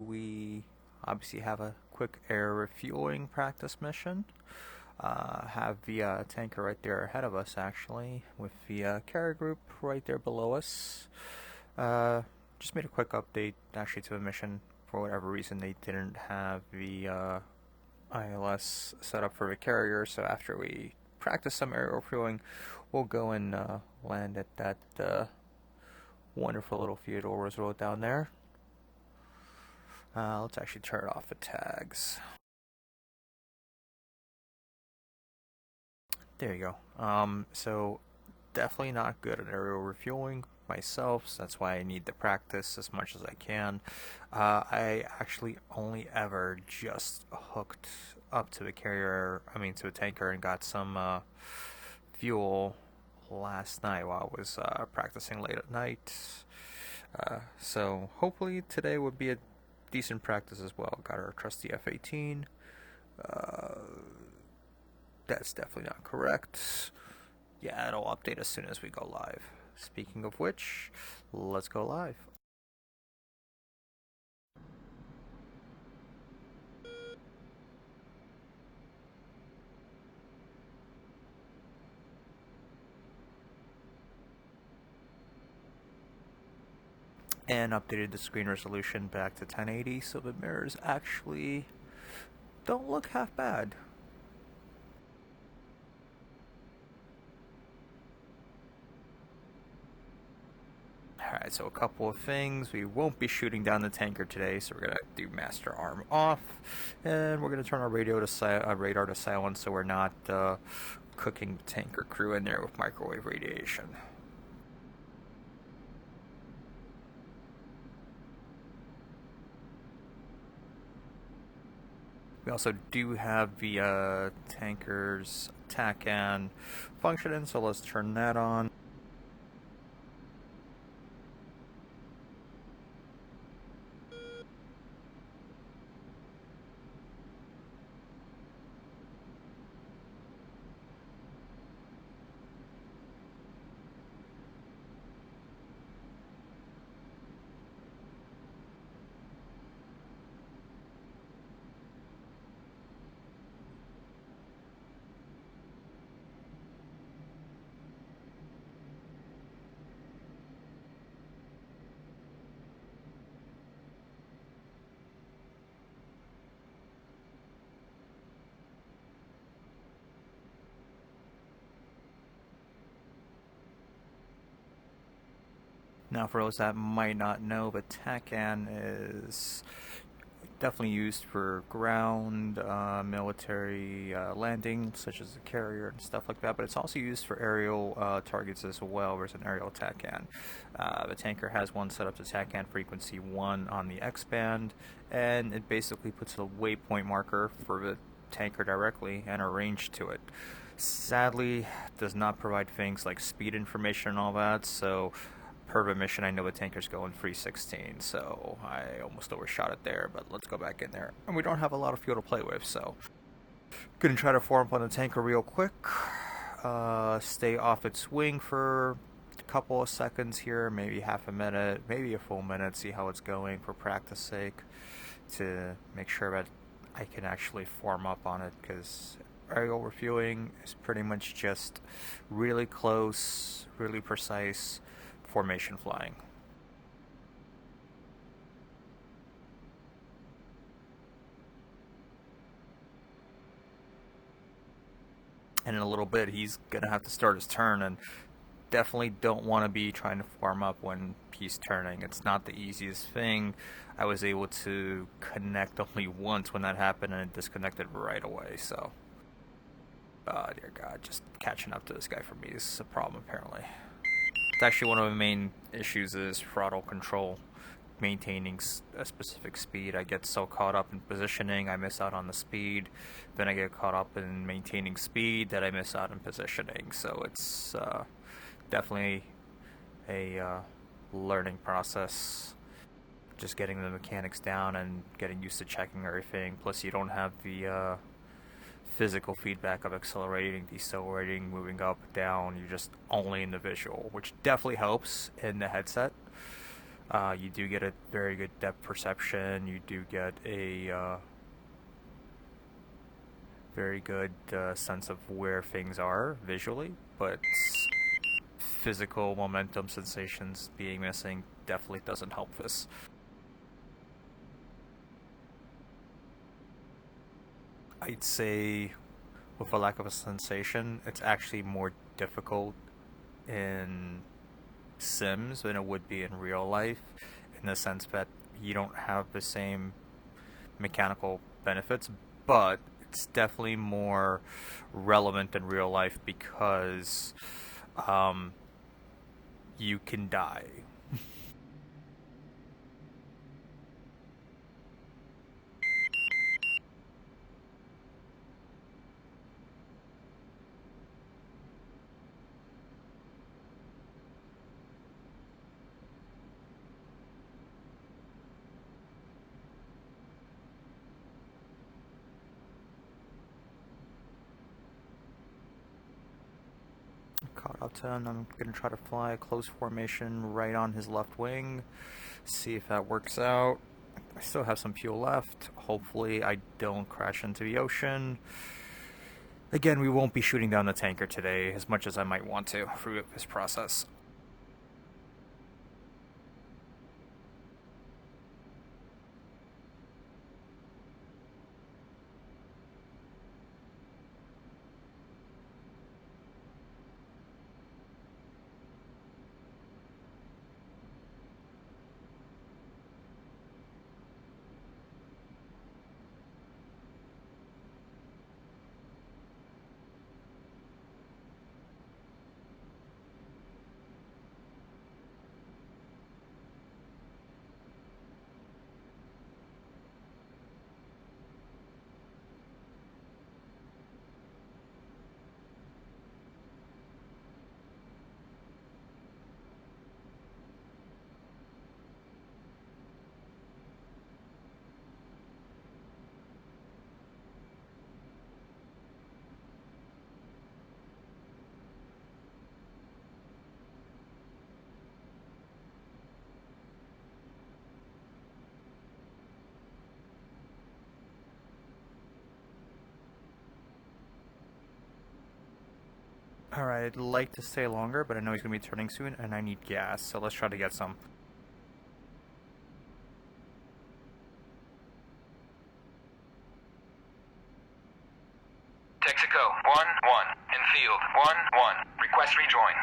We obviously have a quick air refueling practice mission. Have the tanker right there ahead of us, actually, with the carrier group right there below us. Uh, just made a quick update, actually, to the mission. For whatever reason, they didn't have the ILS set up for the carrier, so after we practice some air refueling, we'll go and land at that wonderful little Theodore Roosevelt down there. Let's actually turn off the tags. There you go. So definitely not good at aerial refueling myself, so that's why I need to practice as much as I can. I actually only ever just hooked up to the carrier, to the tanker, and got some fuel last night while I was practicing late at night. So hopefully today would be a decent practice as well. Got our trusty F-18. Uh, that's definitely not correct. Yeah, it'll update as soon as we go live. Speaking of which, let's go live. And updated the screen resolution back to 1080 so the mirrors actually don't look half bad. Alright, so a couple of things. We won't be shooting down the tanker today, so we're going to do master arm off. And we're going to turn our radar to silent so we're not cooking the tanker crew in there with microwave radiation. We also do have the tanker's TACAN functioning, so let's turn that on. Now, for those that might not know, the TACAN is definitely used for ground, military landing, such as the carrier and stuff like that, but it's also used for aerial targets as well. There's an aerial TACAN. The tanker has one set up to TACAN frequency 1 on the X band, and it basically puts a waypoint marker for the tanker directly and a range to it. Sadly, does not provide things like speed information and all that, so per the mission, I know the tanker's going 316, so I almost overshot it there, but let's go back in there. And we don't have a lot of fuel to play with, so gonna try to form up on the tanker real quick. Stay off its wing for a couple of seconds here, maybe half a minute, maybe a full minute, see how it's going for practice sake, to make sure that I can actually form up on it, because aerial refueling is pretty much just really close, really precise formation flying. And in a little bit, he's going to have to start his turn, and definitely don't want to be trying to form up when he's turning. It's not the easiest thing. I was able to connect only once when that happened, and it disconnected right away, so. Oh, dear God, just catching up to this guy for me is a problem, apparently. It's actually one of the main issues is throttle control, maintaining a specific speed. I get so caught up in positioning, I miss out on the speed. Then I get caught up in maintaining speed that I miss out in positioning. So it's definitely a learning process. Just getting the mechanics down and getting used to checking everything. Plus, you don't have the physical feedback of accelerating, decelerating, moving up, down. You're just only in the visual, which definitely helps in the headset. You do get a very good depth perception. You do get a very good sense of where things are visually, but physical momentum sensations being missing definitely doesn't help this. I'd say, with a lack of a sensation, it's actually more difficult in Sims than it would be in real life, in the sense that you don't have the same mechanical benefits, but it's definitely more relevant in real life because um, you can die. Caught up to him. I'm gonna try to fly a close formation right on his left wing. See if that works out. I still have some fuel left. Hopefully I don't crash into the ocean. Again, we won't be shooting down the tanker today as much as I might want to through this process. Alright, I'd like to stay longer, but I know he's going to be turning soon, and I need gas, so let's try to get some. Texaco 1-1. In field 1-1. Request rejoin.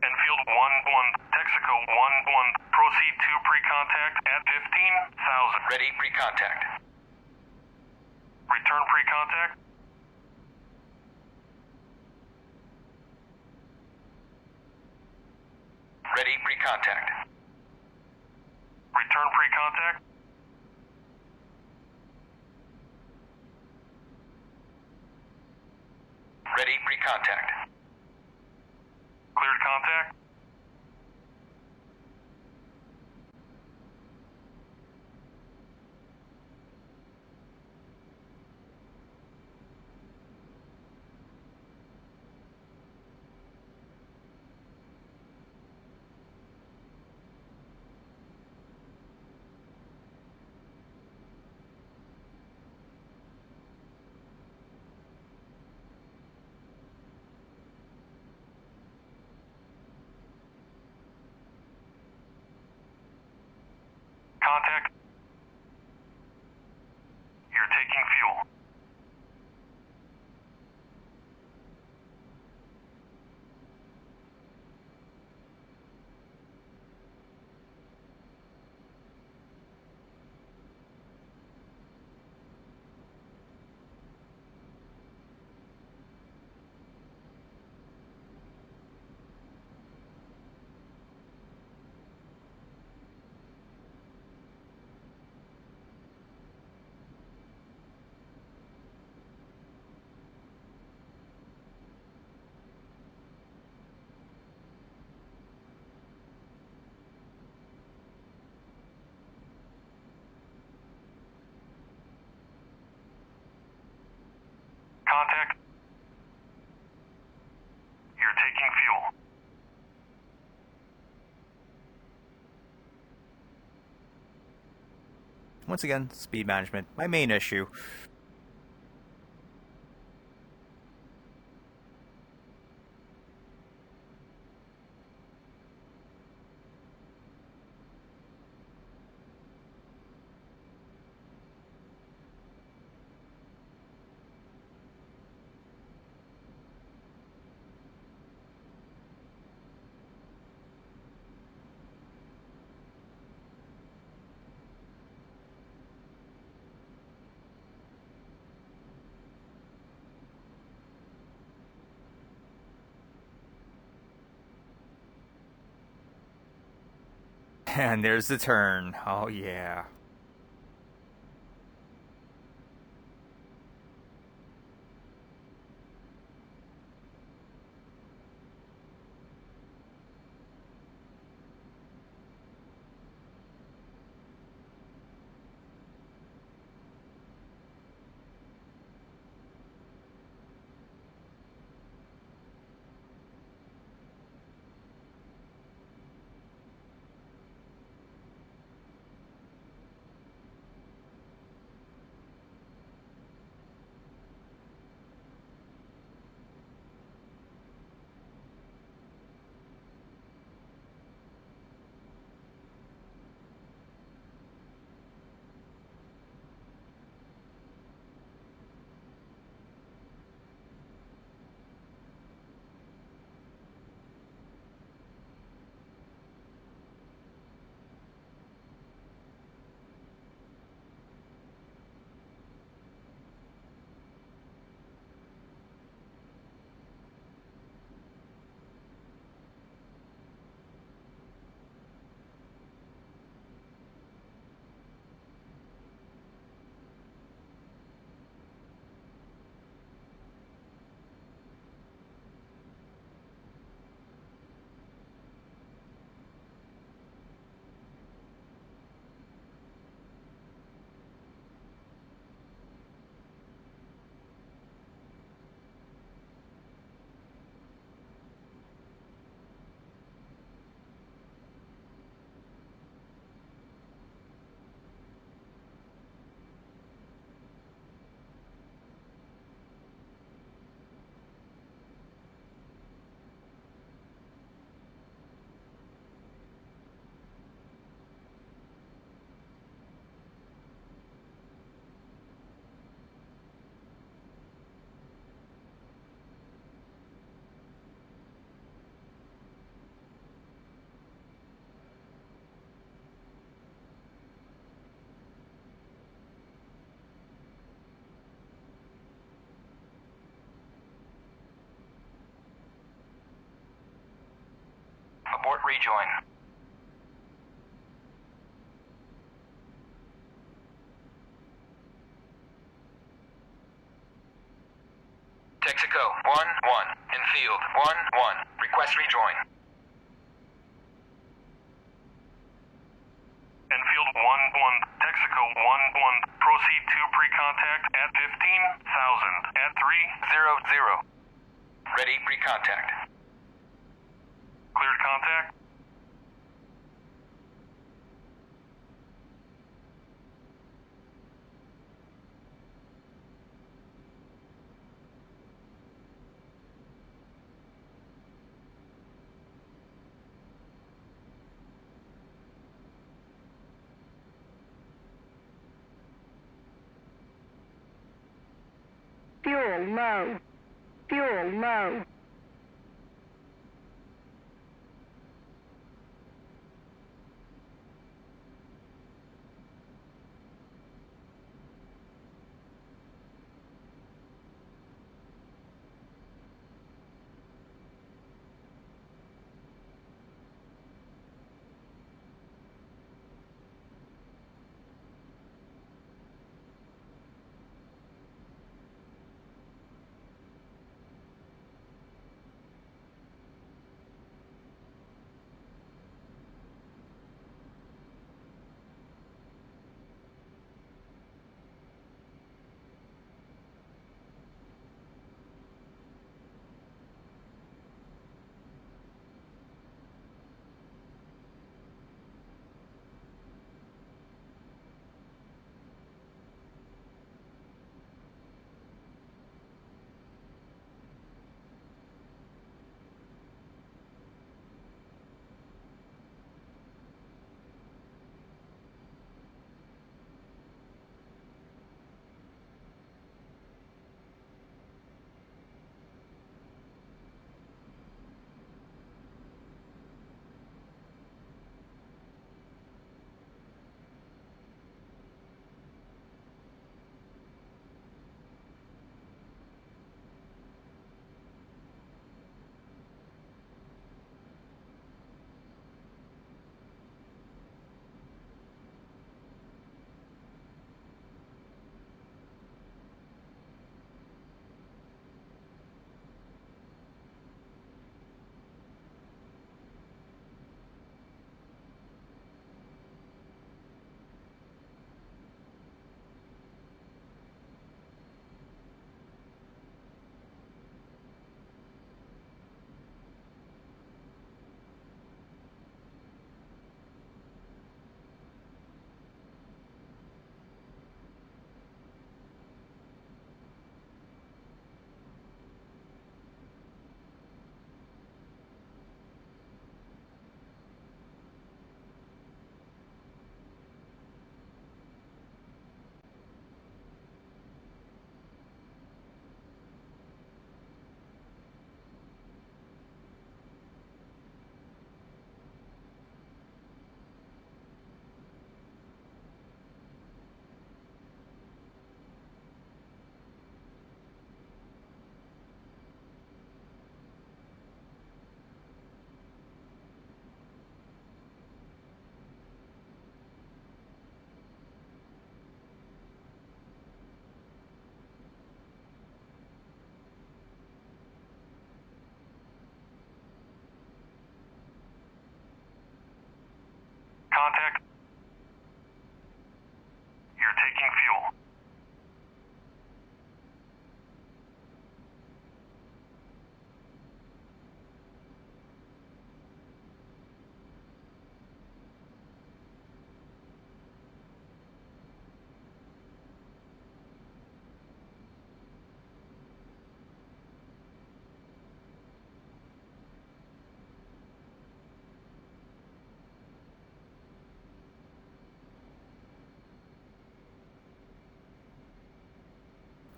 Enfield 1-1. Texaco 1-1. Proceed to pre-contact at 15,000. Ready pre-contact. Return pre-contact. Ready pre-contact. Return pre-contact. Ready pre-contact. Cleared contact. Once again, speed management, my main issue. And there's the turn. Oh yeah. Abort rejoin. Texaco 1-1. In field 1-1. Request rejoin. Enfield 1-1. Texaco 1-1. Proceed to pre-contact at 15,000 at 300. Ready pre-contact. Cleared contact. Fuel low. Fuel low.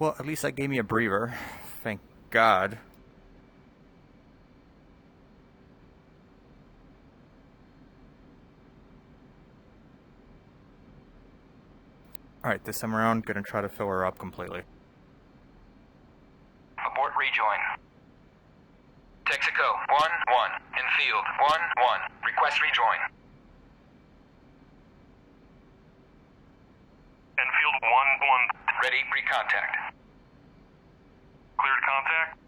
Well, at least that gave me a breather. Thank God. Alright, this time around, gonna try to fill her up completely. Abort rejoin. Texaco 1-1. In field 1-1. Request rejoin. Enfield 1-1. Ready, pre-contact. Cleared contact.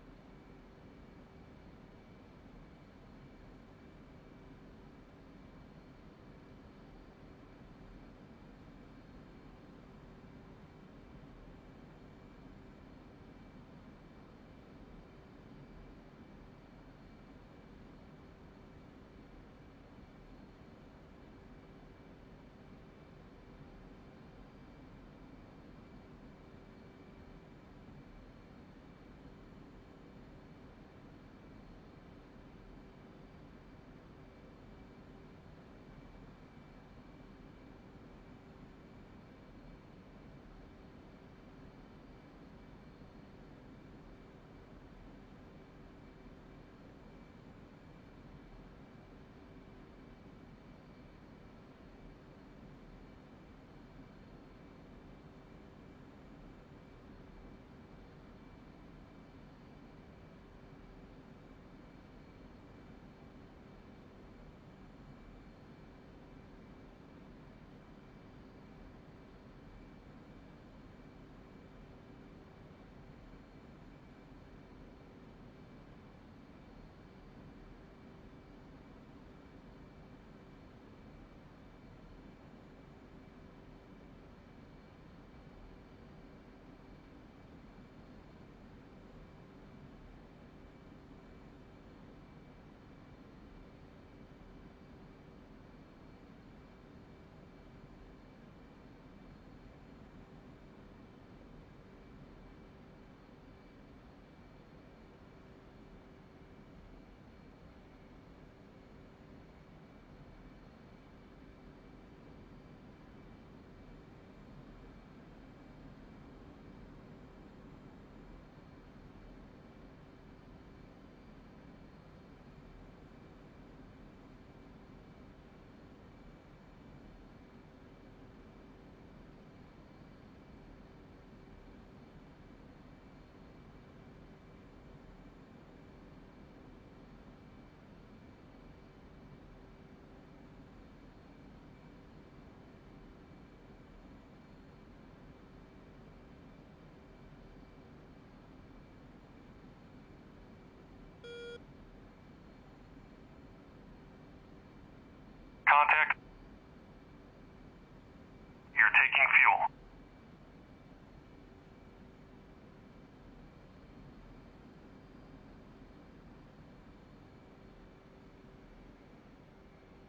Contact. You're taking fuel.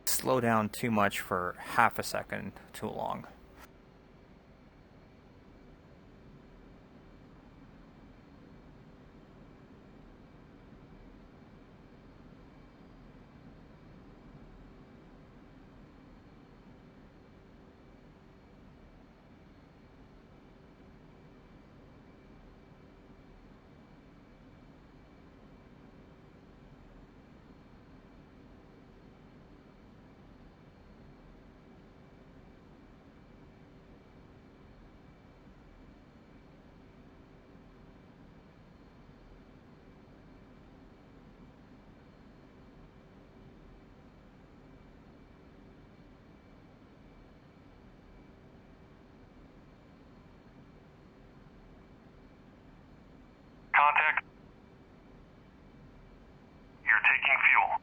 Slow down too much for half a second too long. Contact. You're taking fuel.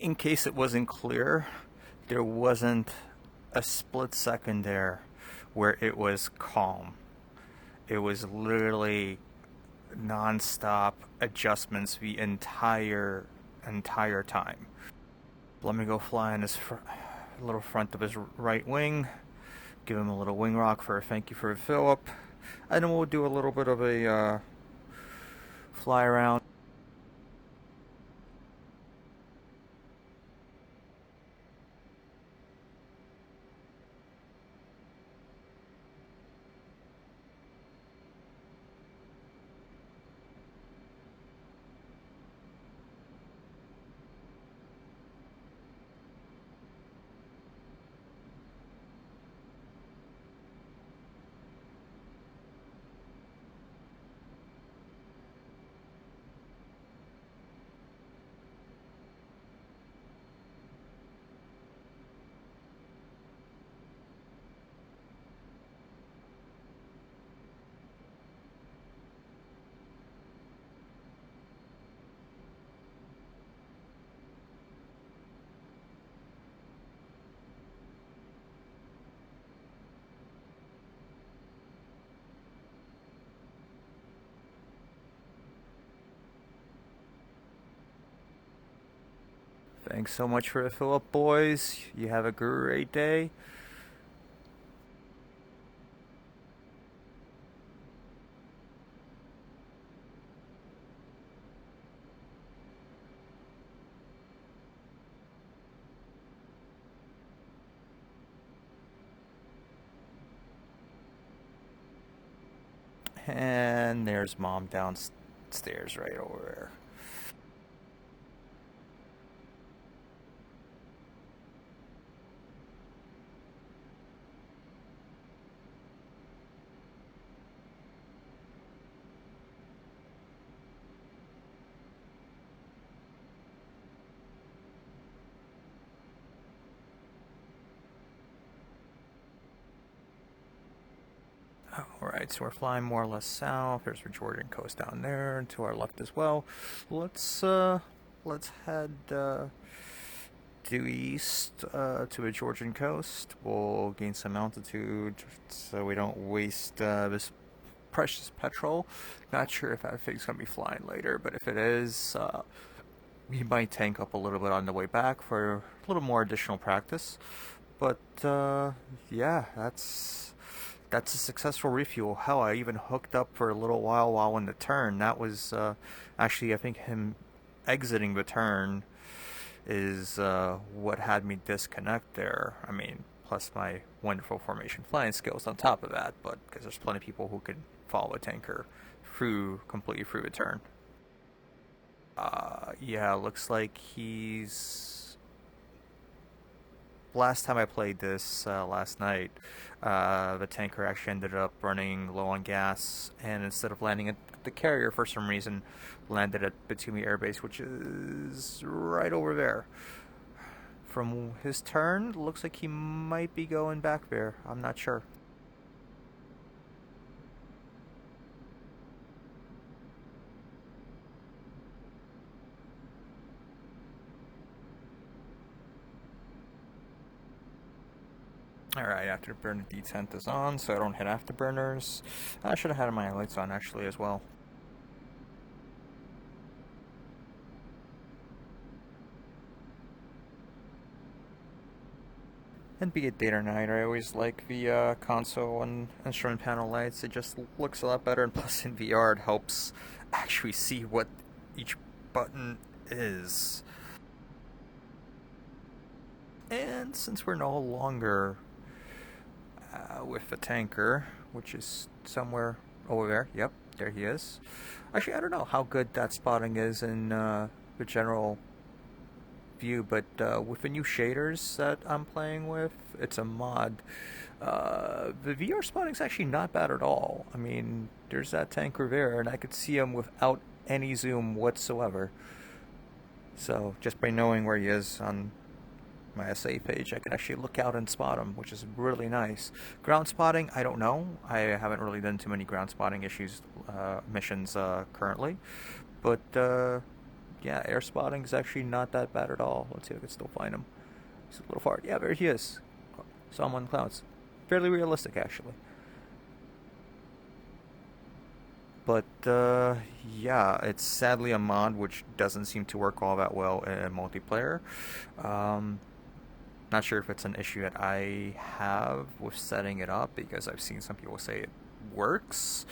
in case it wasn't clear, there wasn't a split second there where it was calm. It was literally non-stop adjustments the entire time. Let me go fly on his little front of his right wing. Give him a little wing rock for a thank you for a fill up, and then we'll do a little bit of a fly around. Thanks so much for the fill up, boys. You have a great day. And there's Mom downstairs right over there. Alright, so we're flying more or less south. There's the Georgian coast down there, and to our left as well. Let's head due east to the Georgian coast. We'll gain some altitude so we don't waste this precious petrol. Not sure if that thing's gonna be flying later, but if it is, we might tank up a little bit on the way back for a little more additional practice. But yeah, that's a successful refuel. Hell, I even hooked up for a little while in the turn. That was actually, I think, him exiting the turn is what had me disconnect there. I mean, plus my wonderful formation flying skills on top of that, but because there's plenty of people who can follow a tanker completely through the turn. Yeah, looks like he's last time I played this last night, the tanker actually ended up running low on gas, and instead of landing at the carrier, for some reason, landed at Batumi Air Base, which is right over there. From his turn, looks like he might be going back there. I'm not sure. Alright, afterburner detent is on, so I don't hit afterburners. I should have had my lights on actually as well. And be it day or night, I always like the console and instrument panel lights. It just looks a lot better, and plus in VR it helps actually see what each button is. And since we're no longer with the tanker, which is somewhere over there. Yep, there he is. Actually, I don't know how good that spotting is in the general view, but with the new shaders that I'm playing with, it's a mod. The VR spotting is actually not bad at all. I mean, there's that tanker there, and I could see him without any zoom whatsoever. So just by knowing where he is on my SA page, I can actually look out and spot them, which is really nice. Ground spotting, I don't know. I haven't really done too many ground spotting missions currently, but yeah, air spotting is actually not that bad at all. Let's see if I can still find him. He's a little far. Yeah, there he is. Saw him on the clouds. Fairly realistic, actually. But, yeah, it's sadly a mod which doesn't seem to work all that well in multiplayer. Um, Not sure if it's an issue that I have with setting it up, because I've seen some people say it works,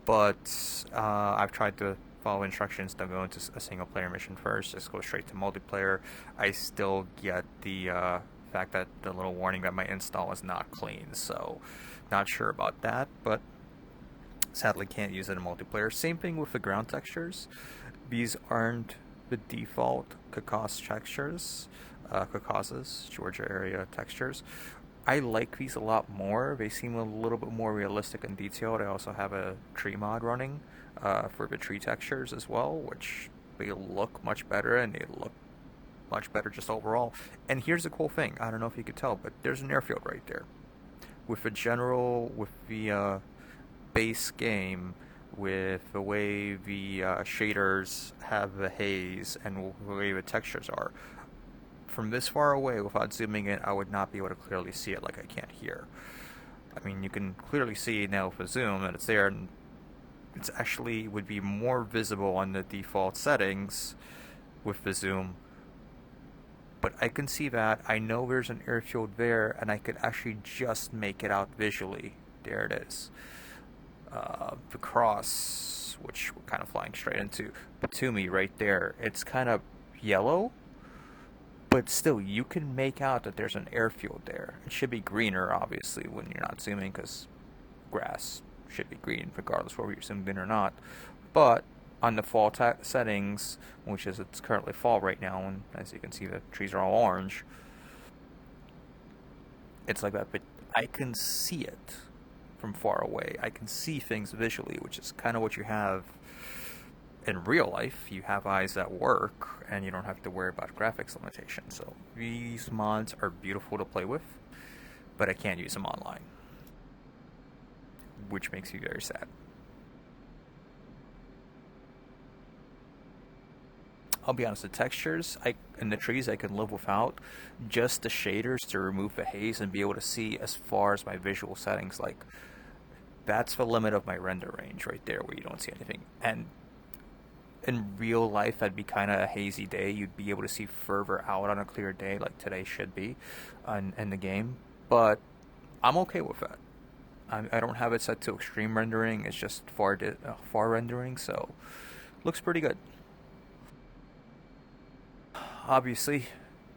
but I've tried to follow instructions, don't go into a single player mission first, just go straight to multiplayer. I still get the fact that the little warning that my install is not clean, so not sure about that, but sadly can't use it in multiplayer. Same thing with the ground textures. These aren't the default Caucas textures, Caucasus, Georgia area textures. I like these a lot more. They seem a little bit more realistic and detailed. I also have a tree mod running for the tree textures as well, which they look much better and they look much better just overall. And here's the cool thing. I don't know if you could tell, but there's an airfield right there. With the base game, with the way the shaders have the haze and the way the textures are, from this far away, without zooming in, I would not be able to clearly see it like I can here. I mean, you can clearly see now with a zoom that it's there, and it's actually would be more visible on the default settings with the zoom. But I can see that. I know there's an airfield there, and I could actually just make it out visually. There it is. The cross, which we're kind of flying straight into, but to me right there, it's kind of yellow, but still you can make out that there's an airfield there. It should be greener, obviously, when you're not zooming, because grass should be green regardless whether you're zoomed in or not. But on the fall settings, which is it's currently fall right now, and as you can see the trees are all orange, it's like that, but I can see it from far away. I can see things visually, which is kind of what you have in real life. You have eyes that work, and you don't have to worry about graphics limitations. So these mods are beautiful to play with, but I can't use them online, which makes me very sad. I'll be honest, the textures in the trees I can live without. Just the shaders to remove the haze and be able to see as far as my visual settings, like, that's the limit of my render range right there, where you don't see anything. And in real life, that'd be kind of a hazy day. You'd be able to see further out on a clear day, like today should be, in the game. But I'm okay with that. I don't have it set to extreme rendering. It's just far rendering, so looks pretty good. Obviously,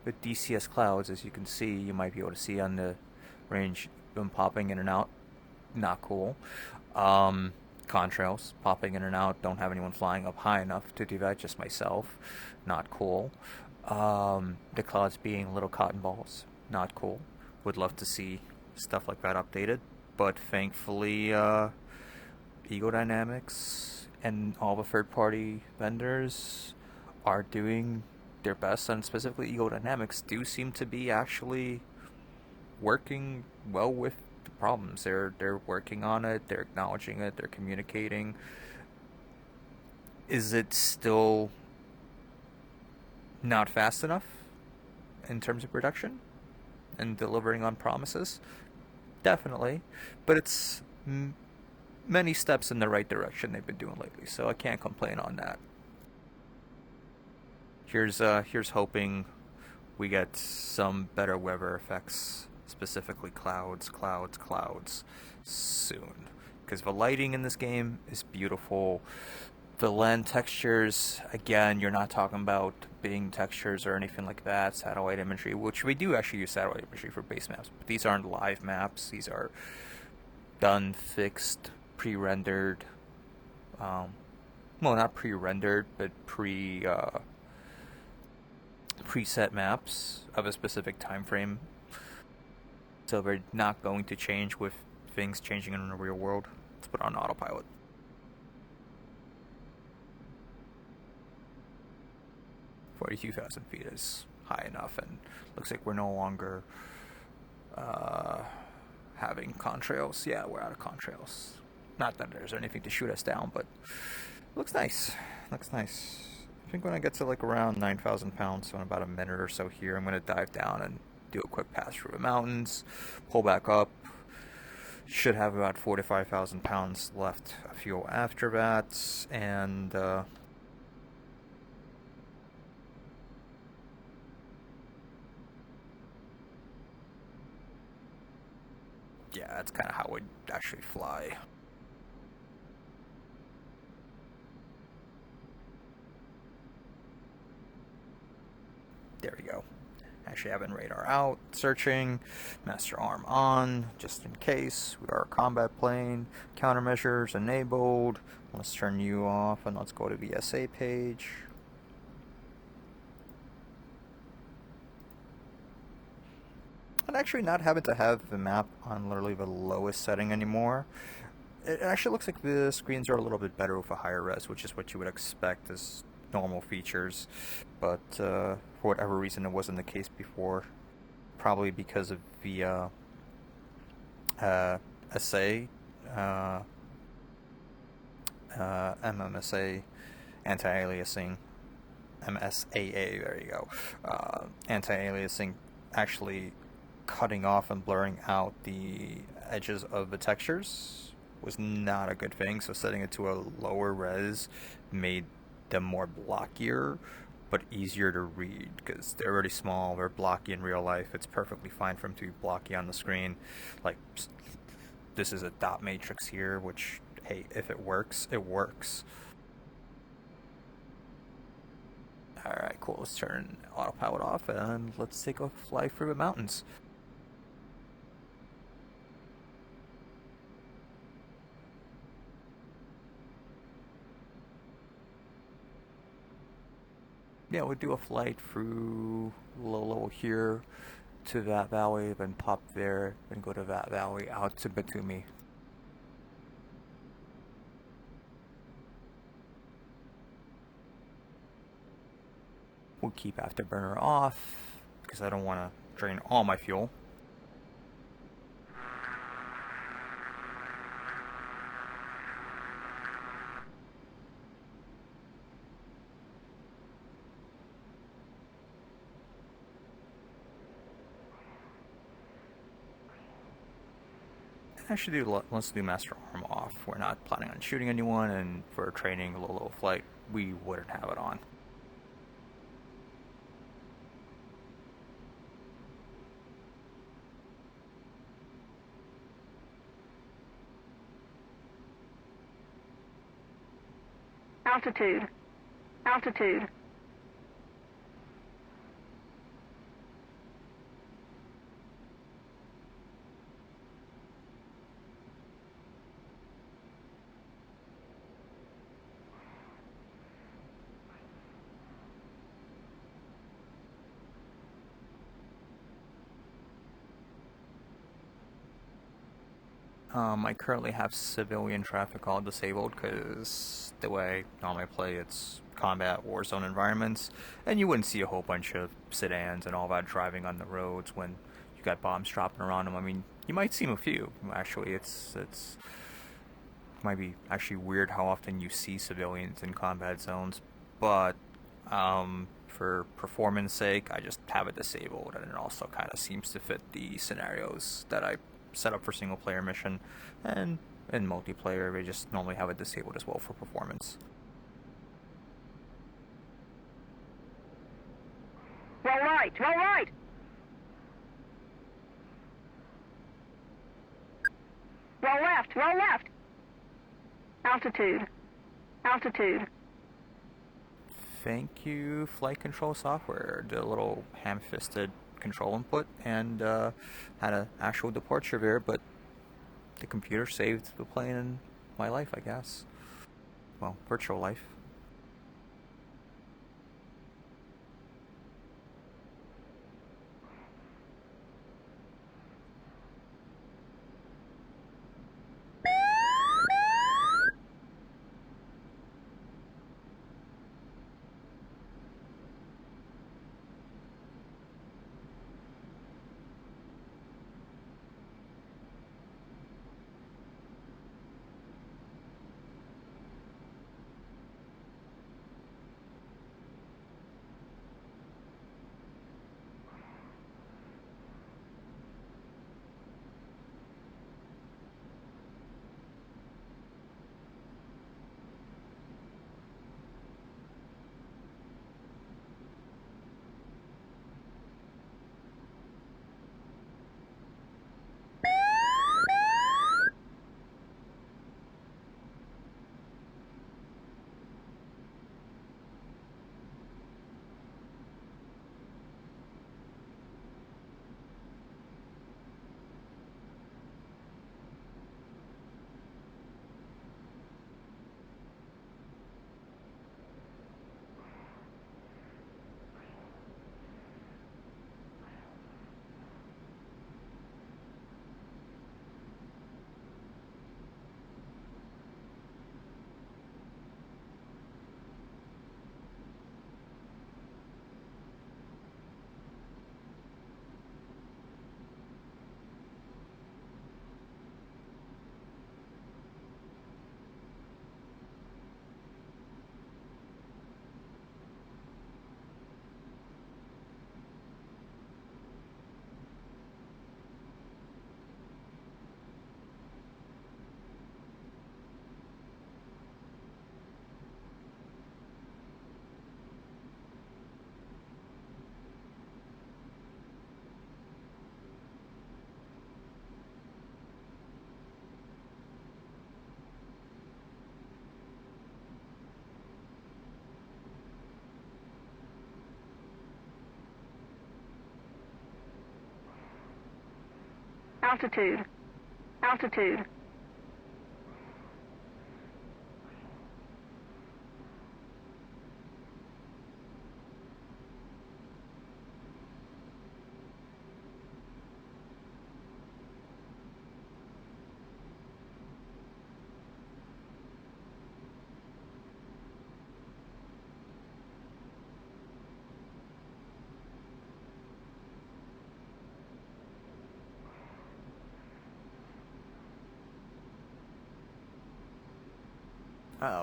with DCS clouds, as you can see, you might be able to see on the range them popping in and out. Not cool. Contrails popping in and out. Don't have anyone flying up high enough to do that, just myself. Not cool. The clouds being little cotton balls. Not cool. Would love to see stuff like that updated. But thankfully, Ego Dynamics and all the third-party vendors are doing their best, and specifically Ego Dynamics do seem to be actually working well with the problems. They're working on it, they're acknowledging it, they're communicating. Is it still not fast enough in terms of production and delivering on promises? Definitely, but it's many steps in the right direction they've been doing lately, so I can't complain on that. Here's hoping we get some better weather effects, specifically clouds soon, because the lighting in this game is beautiful. The land textures, again, you're not talking about Bing textures or anything like that, satellite imagery, which we do actually use satellite imagery for base maps, but these aren't live maps. These are done, fixed, pre-rendered, well, not pre-rendered, but preset maps of a specific time frame, so they're not going to change with things changing in the real world. Let's put on autopilot. 42,000 feet is high enough, and looks like we're no longer having contrails. Yeah, we're out of contrails. Not that there's anything to shoot us down, but looks nice. Looks nice. think when I get to like around 9,000 pounds, so in about a minute or so here, I'm going to dive down and do a quick pass through the mountains, pull back up. Should have about 4 to 5,000 pounds left of fuel after that, and yeah, that's kind of how it would actually fly. There we go. Actually having radar out, searching, master arm on, just in case. We are a combat plane, countermeasures enabled. Let's turn you off and let's go to the SA page. And actually not having to have the map on literally the lowest setting anymore. It actually looks like the screens are a little bit better with a higher res, which is what you would expect as normal features. But for whatever reason, it wasn't the case before. Probably because of the SA, MMSA, anti-aliasing, MSAA, there you go. Anti-aliasing actually cutting off and blurring out the edges of the textures was not a good thing, so setting it to a lower res made them more blockier but easier to read because they're already small, they're blocky in real life. It's perfectly fine for them to be blocky on the screen. Like, this is a dot matrix here, which, hey, if it works, it works. Alright, cool, let's turn autopilot off and let's take a fly through the mountains. Yeah, we'll do a flight through low level here to that valley, then pop there, then go to that valley out to Batumi. We'll keep afterburner off because I don't want to drain all my fuel. Actually, let's do master arm off. We're not planning on shooting anyone, and for training a low flight, we wouldn't have it on. Altitude. Altitude. I currently have civilian traffic all disabled because the way I normally play, it's combat war zone environments, and you wouldn't see a whole bunch of sedans and all that driving on the roads when you got bombs dropping around them. I mean, you might see a few. Actually, it's might be actually weird how often you see civilians in combat zones, but for performance sake, I just have it disabled, and it also kind of seems to fit the scenarios that I set up for single player mission, and in multiplayer they just normally have it disabled as well for performance. Roll right. Roll right. Roll left. Roll left. Altitude. Altitude. Thank you, flight control software. Did a little ham-fisted control input and had an actual departure there, but the computer saved the plane in my life, I guess. Well, virtual life. Altitude. Altitude.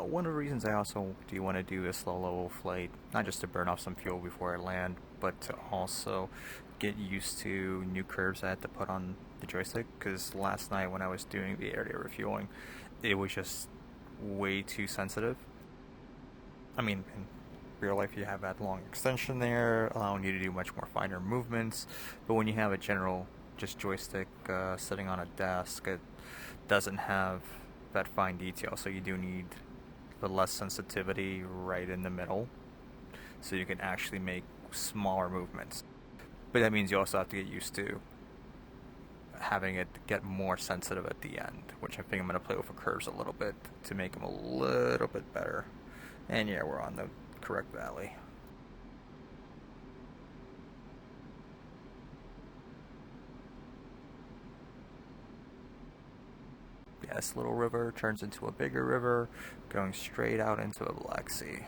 One of the reasons I also do want to do a slow level flight, not just to burn off some fuel before I land, but to also get used to new curves I had to put on the joystick, because last night when I was doing the air-to-air refueling, it was just way too sensitive. I mean, in real life you have that long extension there, allowing you to do much more finer movements, but when you have a general just joystick sitting on a desk, it doesn't have that fine detail, so you do need the less sensitivity right in the middle so you can actually make smaller movements. But that means you also have to get used to having it get more sensitive at the end, which I think I'm going to play with the curves a little bit to make them a little bit better. And yeah, we're on the correct valley. Yeah, this little river turns into a bigger river, going straight out into the Black Sea.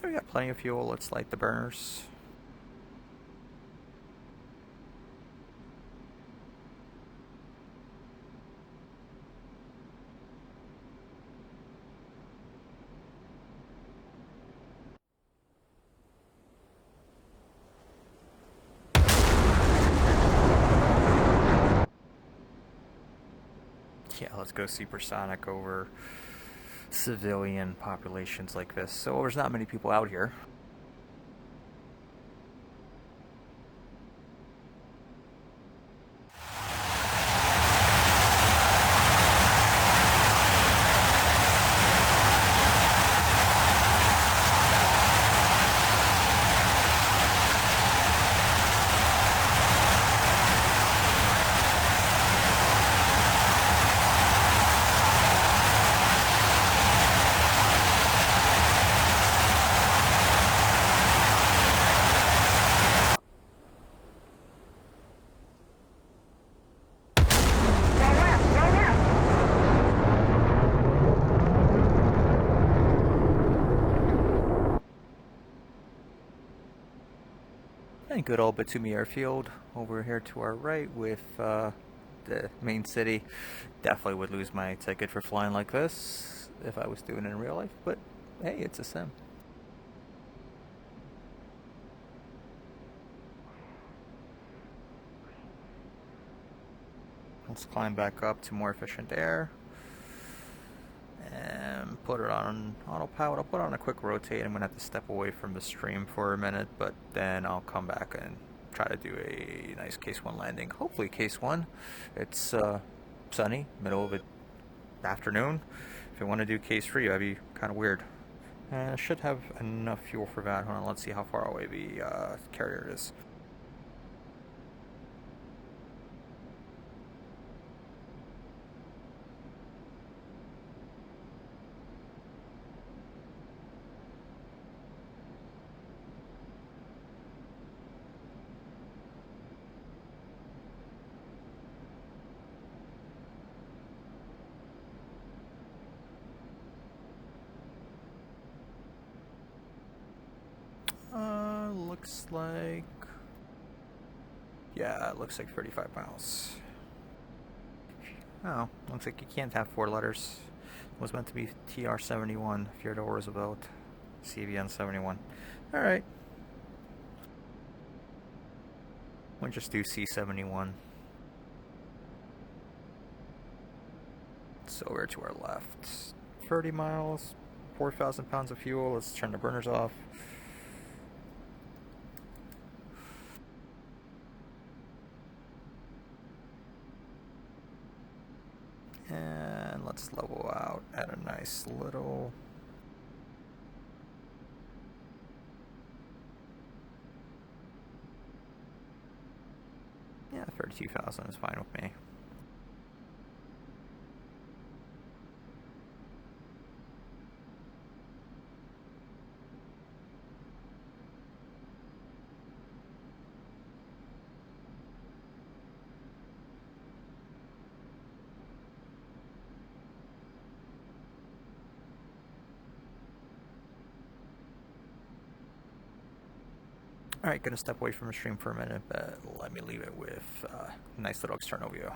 We got plenty of fuel, let's light the burners. Yeah, let's go supersonic over civilian populations like this. So there's not many people out here. And good old Batumi Airfield over here to our right with the main city. Definitely would lose my ticket for flying like this if I was doing it in real life, but hey, it's a sim. Let's climb back up to more efficient air and put it on autopilot. I'll put on a quick rotate. I'm gonna have to step away from the stream for a minute, but then I'll come back and try to do a nice case 1 landing. Hopefully case 1. It's sunny, middle of the afternoon. If you want to do case 3, that'd be kind of weird. I should have enough fuel for that. Hold on, let's see how far away the carrier is. Looks like... yeah, it looks like 35 miles. Oh, looks like you can't have 4 letters. It was meant to be TR-71, Theodore Roosevelt, CVN-71. Alright. We'll just do C-71. So over to our left. 30 miles, 4,000 pounds of fuel. Let's turn the burners off. And let's level out at a nice little... Yeah, 32,000 is fine with me. Alright, gonna step away from the stream for a minute, but let me leave it with a nice little external view.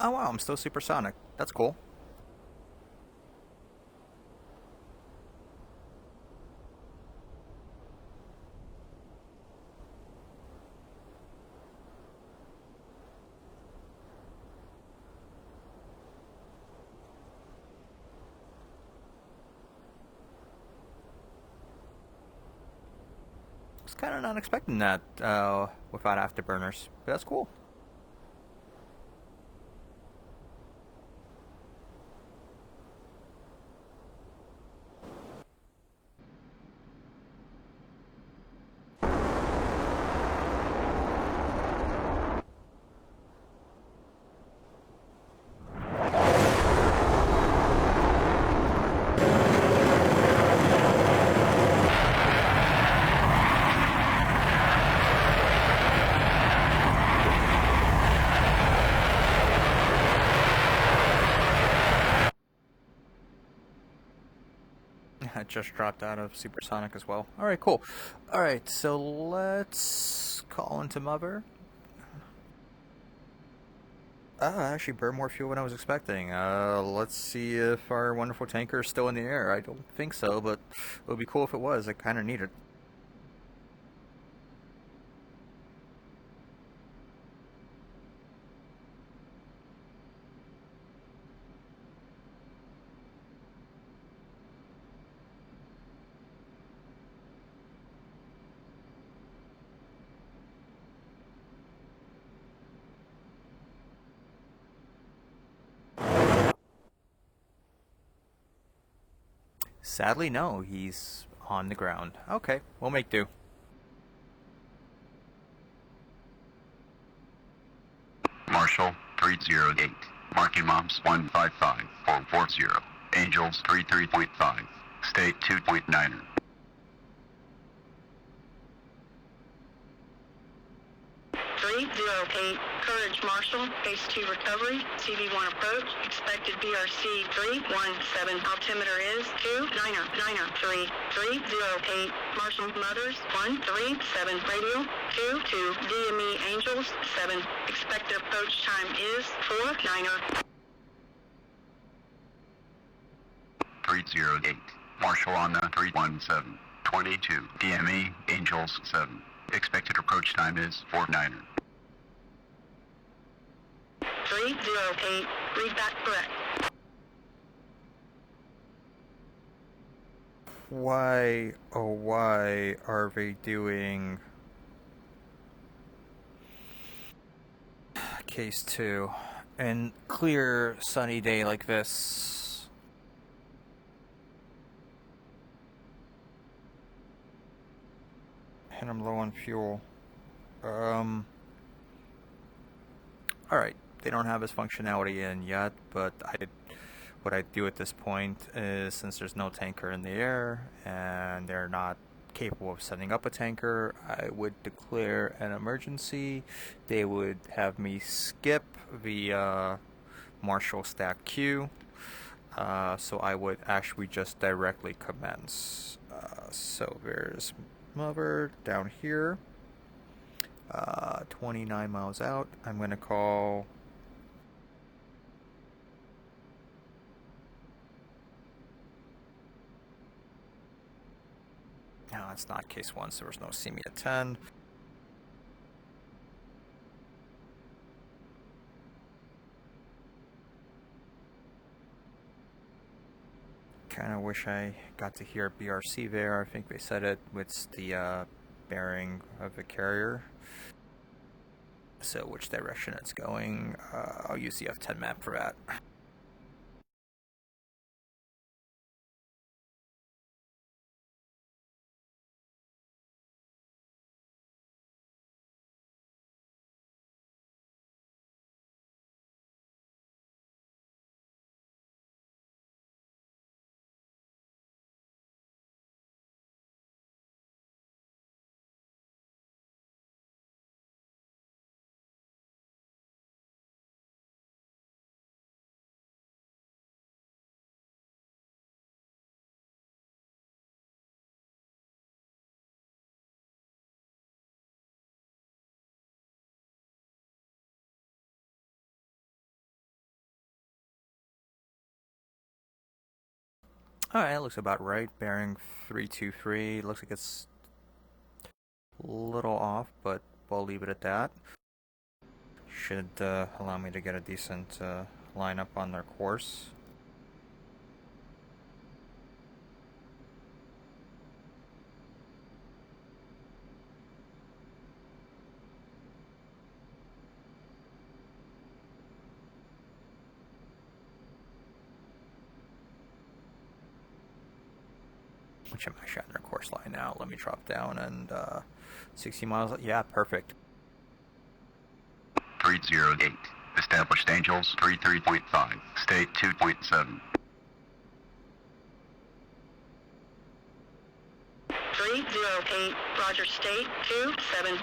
Oh wow, I'm still supersonic. That's cool. I was kind of not expecting that without afterburners, but that's cool. I just dropped out of supersonic as well. All right, cool. All right, so let's call into Mother. I actually burned more fuel than I was expecting. Let's see if our wonderful tanker is still in the air. I don't think so, but it would be cool if it was. I kind of need it. Sadly, no. He's on the ground. Okay, we'll make do. Marshall 308. Marking Moms 155440. Angels 33.5. State 2.9. 308, Courage Marshall, base 2 recovery, CV1 approach, expected BRC 317, altimeter is 299er 308, Marshall Mothers 137, radio 22, DME Angels 7, expected approach time is 49er. 308. Marshall on the 317. 22. DME Angels 7. Expected approach time is 49er. 308, read back correct. Why, oh why are they doing case 2 and clear sunny day like this? And I'm low on fuel. Alright, they don't have this functionality in yet, but what I do at this point is, since there's no tanker in the air and they're not capable of setting up a tanker, I would declare an emergency. They would have me skip the Marshall stack queue, so I would actually just directly commence. So there's Mother down here, 29 miles out. I'm going to call. No, it's not case 1, so there was no see me at 10. Kind of wish I got to hear BRC there. I think they said it with the bearing of the carrier. So which direction it's going, I'll use the F10 map for that. Alright, that looks about right. Bearing 323. Looks like it's a little off, but we'll leave it at that. Should allow me to get a decent lineup on their course. Which I'm actually on their course line now. Let me drop down and 60 miles. Yeah, perfect. 308. Established Angels 33.5. State 2.7. 308, Roger, state 27.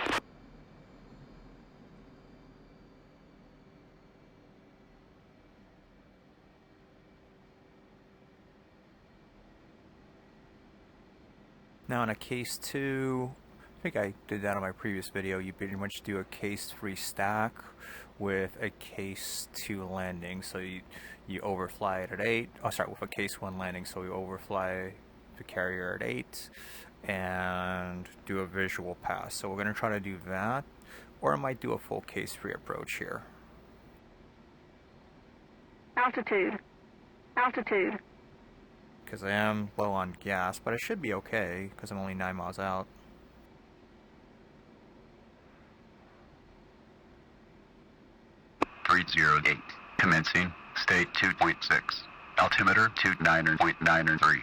Now in a case 2, I think I did that on my previous video, you pretty much do a case 3 stack with a case 2 landing. So you overfly it at 8, oh sorry, with a case 1 landing, so you overfly the carrier at 8 and do a visual pass. So we're going to try to do that, or I might do a full case 3 approach here. Altitude. Altitude. Because I am low on gas, but I should be okay because I'm only 9 miles out. .308. Commencing. State 2.6. Altimeter 29.93.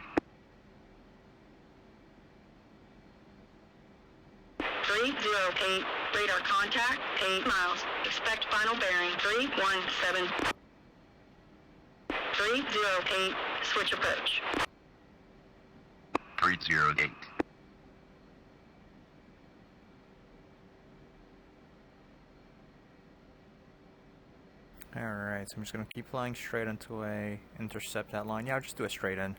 308, radar contact, 8 miles. Expect final bearing 317. 308, switch approach. 308. Alright, so I'm just going to keep flying straight until I intercept that line. Yeah, I'll just do a straight in.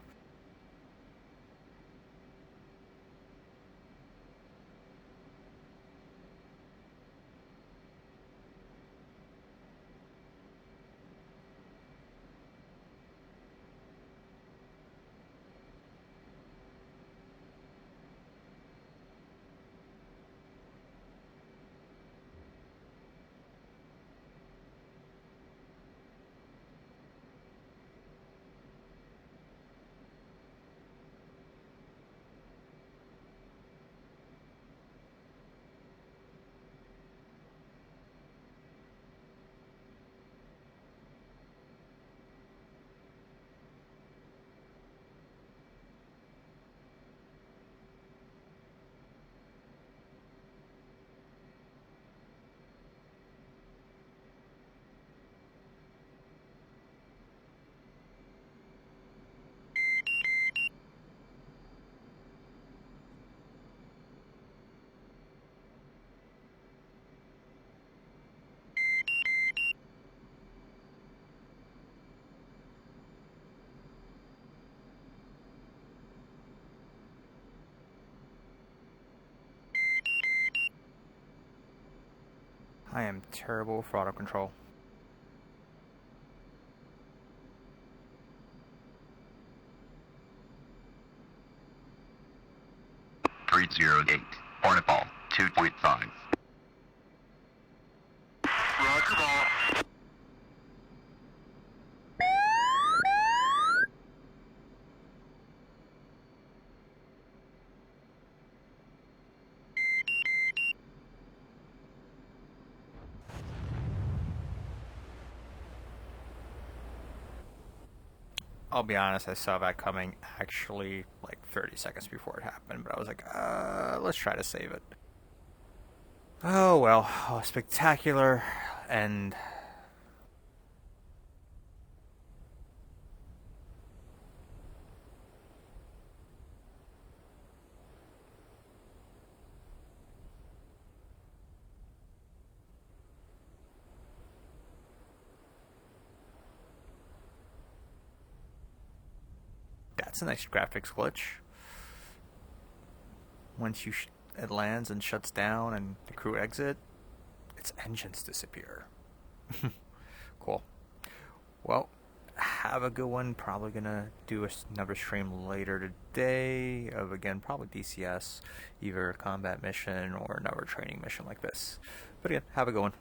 I am terrible with throttle control. .308. Hornetball 2.5. Roger, ball. I'll be honest, I saw that coming actually like 30 seconds before it happened, but I was like, let's try to save it. Oh well, oh, spectacular, and that's a nice graphics glitch. Once it lands and shuts down and the crew exit, its engines disappear. Cool. Well, have a good one. Probably gonna do another stream later today of, again, probably DCS, either a combat mission or another training mission like this. But again, have a good one.